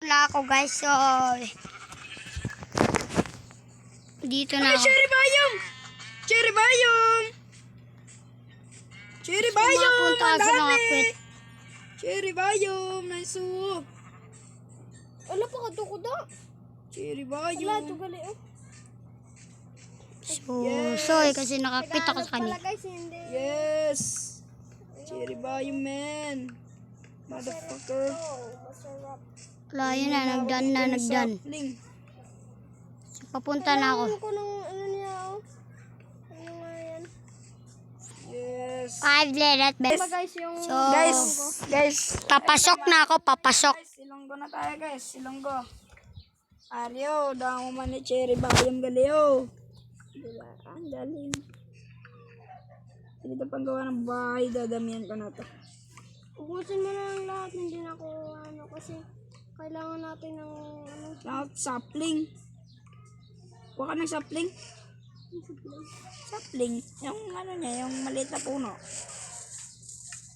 Wala ako guys, so dito na ako. Cherry bayong! Cherry bayong! Cherry bayong! Mapunta Ang ako sa mga dami! kwet. Cherry bayong! Nice oh! Wala pa ka ko da. Cherry Wala bayong! to gali oh. So, soy kasi nakapit ako sa kanya. Pala guys, hindi. Yes! Cherry bayong, man! Motherfucker! Oh, masarap. Wala, yun na, nagdan. Sapling. So, papunta na ako. Kailangan ko ng ano niya oh. Ano nga yan? Yes! 5 letter best. Diba guys yung... So, Guys! papasok na ako, papasok. Guys, silonggo na tayo guys, silonggo. Aryo, damo man ni Cherry bayong galio. Diba? Ang galing. Dito pang gawa ng bahay, dadamihan ko na to. Ubusin mo na lang lahat, hindi na ako ano kasi kailangan natin ng ano. Lahat sapling. Kuha ka ng sapling? Sapling. Yung ano niya, yung maliit na puno.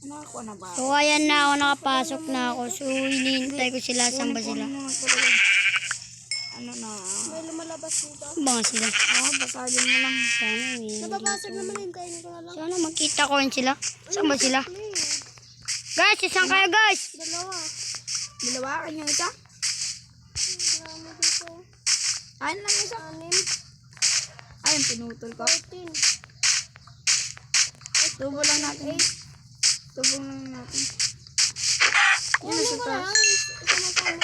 Nakakuha na ba? So, ayan na ako, nakapasok na ako. So, hinihintay ko sila, saan ba sila? Ano na? May lumalabas dito. Mga sila. Basagin mo lang. Sana, Nababasag naman, hintayin ko na lang. sana makita ko rin sila. Saan ba sila? Guys, isang kayo guys! Dalawa. Bilawakan yung isa. Marami dito. Ayun lang isa. 6, Ayun, pinutol ko. 14, Tubo lang natin. Tubo lang natin. Yan, nasa ko taas. lang. Sama-sama tayo.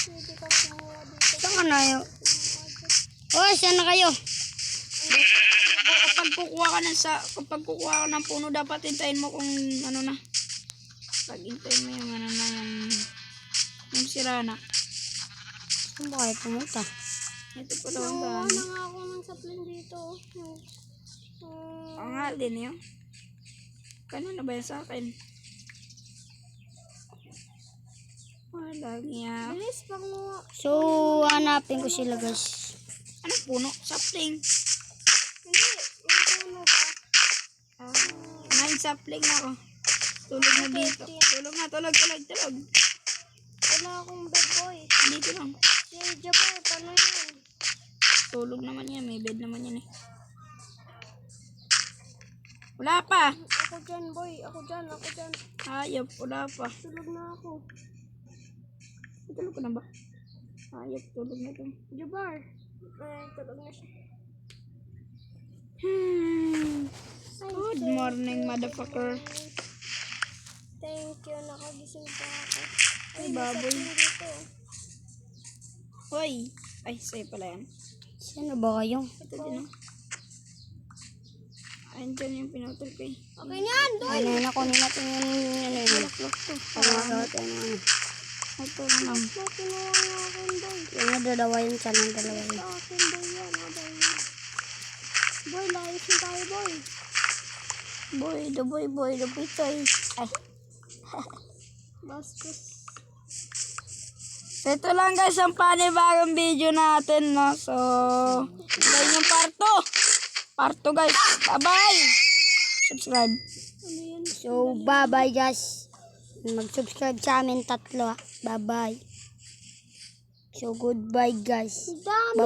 Pwede ka kumuha dito. Saan ka na yun? Oh, saan na kayo? Kapag kukuha ka ng puno, dapat hintayin mo kung ano na. Pag hintayin mo yung ano na yung sira na. Saan ba kayo pumunta? Ito pa daw ang Nakuha dami. na nga ako ng sapling dito. Ang nga din yun. Kanina ba yan sa akin? Wala niya. Bilis, panguha. So, hanapin ko sila guys. Anong puno? Sapling. Hindi, yung puno ba? Nine sapling na ako. Tulog na dito. Tulog na, tulog. Wala akong bed boy. Dito lang. Si Jabbar, paano yan? Tulog naman yan. May bed naman yan eh. Wala pa. Ako dyan boy, ako dyan. Ayop, wala pa. Tulog na ako. Tulog ka na ba? Ayop, tulog na to. Jabbar. Ay, tulog na siya. Good morning, motherfucker. Thank you, nakagising pa ako. Ay, baboy. Sapling dito. Hoy. Ay, sa'yo pala yan. Saan ba kayo? Ito din oh. Ayun dyan yung pinutol ko eh. Okay yan, doy. Ano na kunin natin yung ano yun. Pangakawat yung ano. Ito na lang. Kinuha nga akin boy. Yung dalawa yun, sana yung dalawa yun. Sa akin boy yan, boy. Boy, layos na tayo boy. The boy toy. Ay. Bastos. So, ito lang guys ang panibagong video natin, no? So, yun yung part 2. Part 2 guys. Bye-bye! Subscribe. Ano yan? So, bye-bye guys. Mag-subscribe sa amin 3. Bye-bye. So, goodbye guys. Dami.